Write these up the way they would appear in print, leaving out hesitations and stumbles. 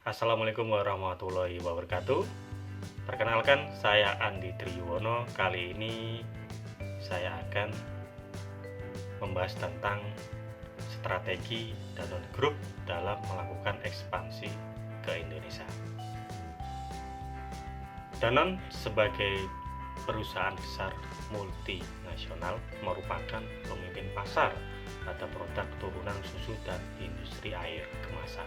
Assalamualaikum warahmatullahi wabarakatuh. Perkenalkan, saya Andi Triwono. Kali ini saya akan membahas tentang strategi Danone Group dalam melakukan ekspansi ke Indonesia. Danone sebagai perusahaan besar multinasional merupakan pemimpin pasar pada produk turunan susu dan industri air kemasan.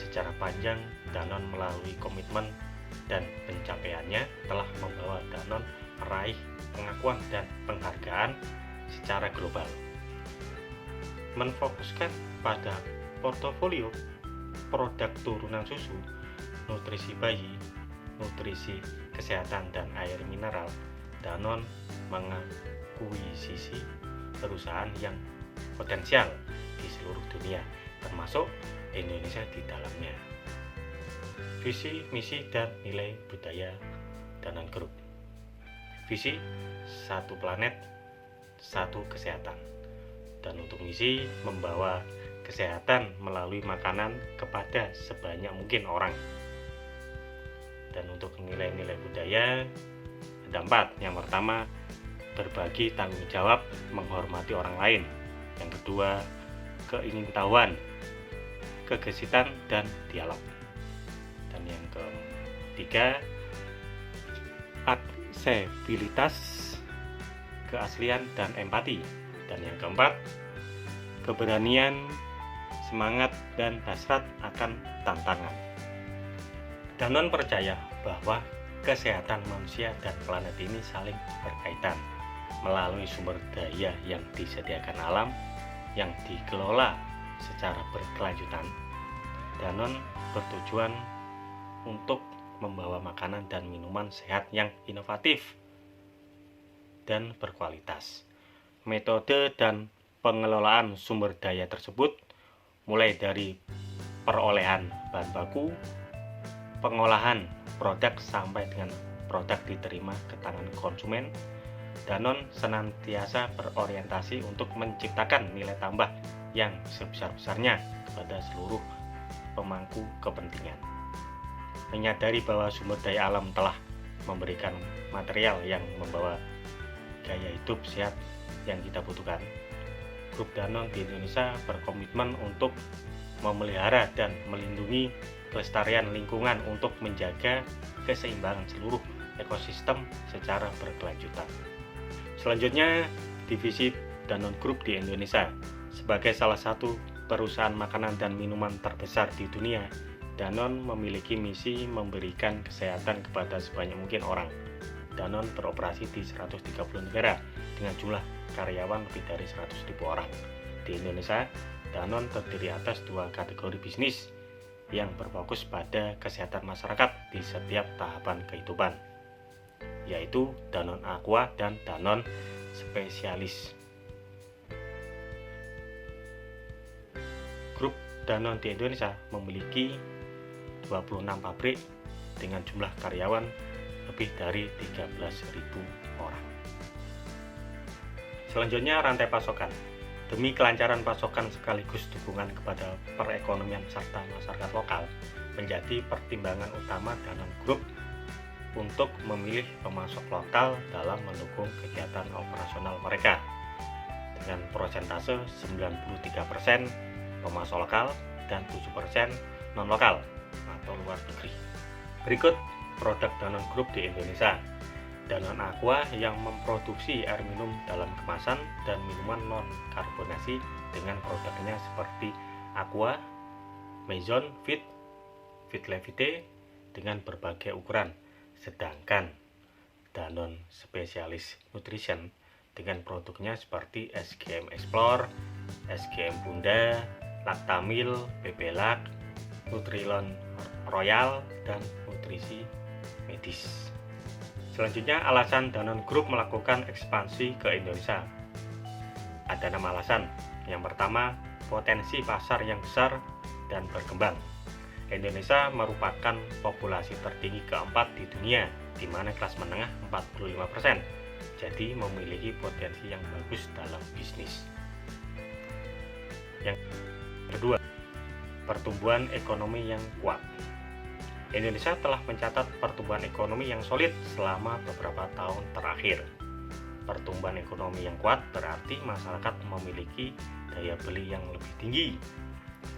Secara panjang, Danone melalui komitmen dan pencapaiannya telah membawa Danone meraih pengakuan dan penghargaan secara global. Menfokuskan pada portofolio produk turunan susu, nutrisi bayi, nutrisi kesehatan dan air mineral, Danone mengakuisisi perusahaan yang potensial di seluruh dunia, termasuk Indonesia di dalamnya. Visi, misi, dan nilai budaya Danone Group. Visi, satu planet, satu kesehatan. Dan untuk misi, membawa kesehatan melalui makanan kepada sebanyak mungkin orang. Dan untuk nilai-nilai budaya, ada 4. Yang pertama, berbagi tanggung jawab, menghormati orang lain. Yang kedua, keingintahuan, kegesitan, dan dialog. Dan yang ketiga, aksesibilitas, keaslian, dan empati. Dan yang keempat, keberanian, semangat, dan hasrat akan tantangan. Danone percaya bahwa kesehatan manusia dan planet ini saling berkaitan melalui sumber daya yang disediakan alam yang dikelola secara berkelanjutan. Danone bertujuan untuk membawa makanan dan minuman sehat yang inovatif dan berkualitas. Metode dan pengelolaan sumber daya tersebut mulai dari perolehan bahan baku, pengolahan produk sampai dengan produk diterima ke tangan konsumen. Danone senantiasa berorientasi untuk menciptakan nilai tambah yang sebesar-besarnya kepada seluruh pemangku kepentingan. Menyadari bahwa sumber daya alam telah memberikan material yang membawa gaya hidup sehat yang kita butuhkan, Grup Danone di Indonesia berkomitmen untuk memelihara dan melindungi kelestarian lingkungan untuk menjaga keseimbangan seluruh ekosistem secara berkelanjutan. Selanjutnya, divisi Danone Group di Indonesia. Sebagai salah satu perusahaan makanan dan minuman terbesar di dunia, Danone memiliki misi memberikan kesehatan kepada sebanyak mungkin orang. Danone beroperasi di 130 negara dengan jumlah karyawan lebih dari 100.000 orang. Di Indonesia, Danone terdiri atas 2 kategori bisnis yang berfokus pada kesehatan masyarakat di setiap tahapan kehidupan, yaitu Danone Aqua dan Danone Spesialis. Grup Danone di Indonesia memiliki 26 pabrik dengan jumlah karyawan lebih dari 13.000 orang. Selanjutnya, rantai pasokan. Demi kelancaran pasokan sekaligus dukungan kepada perekonomian serta masyarakat lokal menjadi pertimbangan utama Danone Group untuk memilih pemasok lokal dalam mendukung kegiatan operasional mereka dengan persentase 93% pemasok lokal dan 7% non-lokal atau luar negeri. Berikut produk Danone Group di Indonesia. Danone Aqua yang memproduksi air minum dalam kemasan dan minuman non-karbonasi dengan produknya seperti Aqua, Maison, Fit Levite dengan berbagai ukuran. Sedangkan Danone Spesialis Nutrition dengan produknya seperti SGM Explore, SGM Bunda, Lactamil, Bebelac, Nutrilon Royal, dan nutrisi medis. Selanjutnya, alasan Danone Group melakukan ekspansi ke Indonesia. Ada 6 alasan. Yang pertama, potensi pasar yang besar dan berkembang. Indonesia merupakan populasi tertinggi keempat di dunia, di mana kelas menengah 45%. Jadi memiliki potensi yang bagus dalam bisnis. Yang kedua, pertumbuhan ekonomi yang kuat. Indonesia telah mencatat pertumbuhan ekonomi yang solid selama beberapa tahun terakhir. Pertumbuhan ekonomi yang kuat berarti masyarakat memiliki daya beli yang lebih tinggi,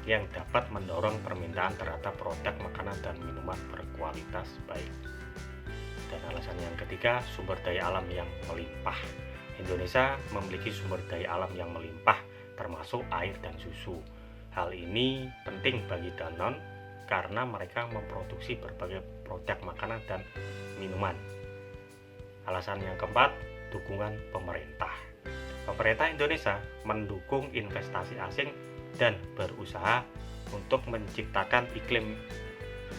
yang dapat mendorong permintaan terhadap produk makanan dan minuman berkualitas baik. Dan alasan yang ketiga, sumber daya alam yang melimpah. Indonesia memiliki sumber daya alam yang melimpah, termasuk air dan susu. Hal ini penting bagi Danone karena mereka memproduksi berbagai produk makanan dan minuman. Alasan yang keempat, dukungan pemerintah. Pemerintah Indonesia mendukung investasi asing dan berusaha untuk menciptakan iklim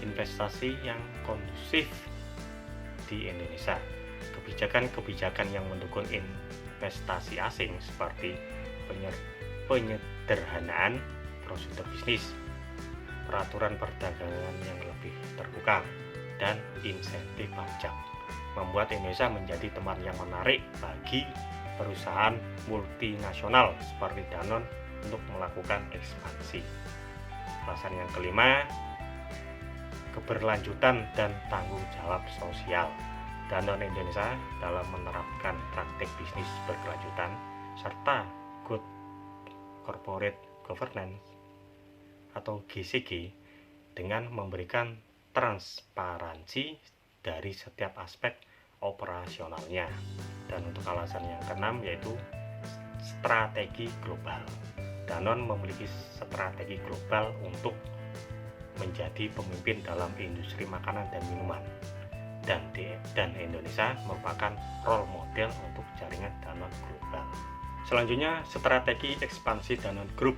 investasi yang kondusif di Indonesia. Kebijakan-kebijakan yang mendukung investasi asing seperti penyederhanaan prosedur bisnis, peraturan perdagangan yang lebih terbuka, dan insentif pajak membuat Indonesia menjadi tempat yang menarik bagi perusahaan multinasional seperti Danone untuk melakukan ekspansi. Alasan yang kelima, keberlanjutan dan tanggung jawab sosial. Danone Indonesia dalam menerapkan praktik bisnis berkelanjutan serta good corporate governance atau GCG dengan memberikan transparansi dari setiap aspek operasionalnya. Dan untuk alasan yang keenam yaitu strategi global. Danone memiliki strategi global untuk menjadi pemimpin dalam industri makanan dan minuman. Dan Indonesia merupakan role model untuk jaringan Danone global. Selanjutnya, strategi ekspansi Danone Group.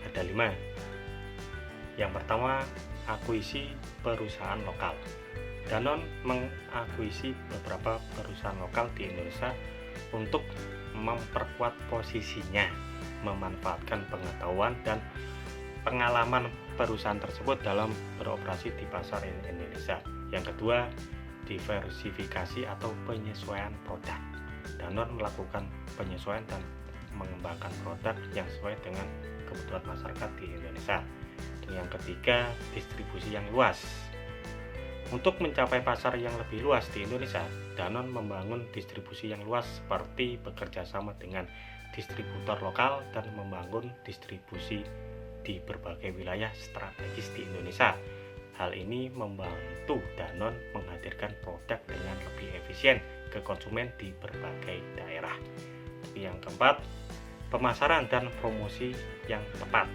Ada 5. Yang pertama, akuisisi perusahaan lokal. Danone mengakuisisi beberapa perusahaan lokal di Indonesia untuk memperkuat posisinya, memanfaatkan pengetahuan dan pengalaman perusahaan tersebut dalam beroperasi di pasar Indonesia. Yang kedua, diversifikasi atau penyesuaian produk. Danone melakukan penyesuaian dan mengembangkan produk yang sesuai dengan kebutuhan masyarakat di Indonesia. Yang ketiga, distribusi yang luas. Untuk mencapai pasar yang lebih luas di Indonesia, Danone membangun distribusi yang luas seperti bekerja sama dengan distributor lokal dan membangun distribusi di berbagai wilayah strategis di Indonesia. Hal ini membantu Danone menghadirkan produk dengan lebih efisien ke konsumen di berbagai daerah. Yang keempat, pemasaran dan promosi yang tepat.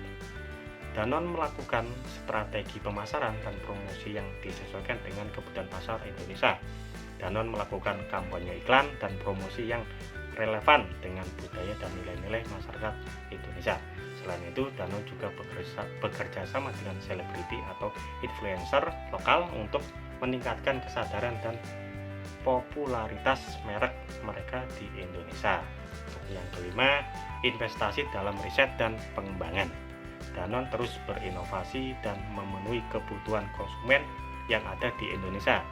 Danone melakukan strategi pemasaran dan promosi yang disesuaikan dengan kebutuhan pasar Indonesia. Danone melakukan kampanye iklan dan promosi yang relevan dengan budaya dan nilai-nilai masyarakat Indonesia. Selain itu, Danone juga bekerja sama dengan selebriti atau influencer lokal untuk meningkatkan kesadaran dan popularitas merek mereka di Indonesia. Yang kelima, investasi dalam riset dan pengembangan. Danone terus berinovasi dan memenuhi kebutuhan konsumen yang ada di Indonesia.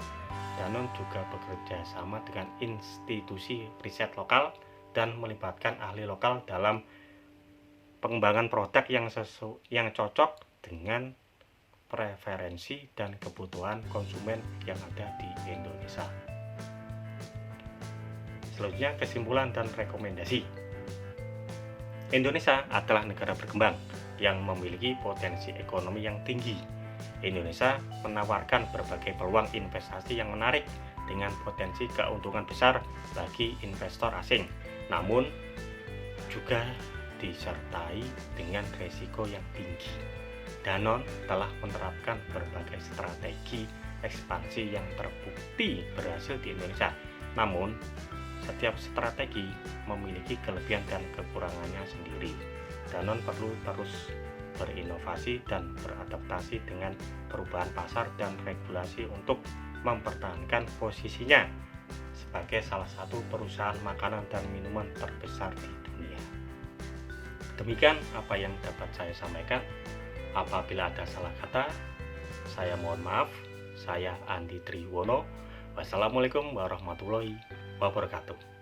Danone juga bekerja sama dengan institusi riset lokal dan melibatkan ahli lokal dalam pengembangan produk yang cocok dengan preferensi dan kebutuhan konsumen yang ada di Indonesia. Selanjutnya, kesimpulan dan rekomendasi. Indonesia adalah negara berkembang yang memiliki potensi ekonomi yang tinggi. Indonesia menawarkan berbagai peluang investasi yang menarik dengan potensi keuntungan besar bagi investor asing, namun juga disertai dengan risiko yang tinggi. Danone telah menerapkan berbagai strategi ekspansi yang terbukti berhasil di Indonesia, namun setiap strategi memiliki kelebihan dan kekurangannya sendiri. Danone perlu terus berinovasi dan beradaptasi dengan perubahan pasar dan regulasi untuk mempertahankan posisinya sebagai salah satu perusahaan makanan dan minuman terbesar di dunia. Demikian apa yang dapat saya sampaikan. Apabila ada salah kata, saya mohon maaf. Saya Andi Triwono. Wassalamualaikum warahmatullahi wabarakatuh.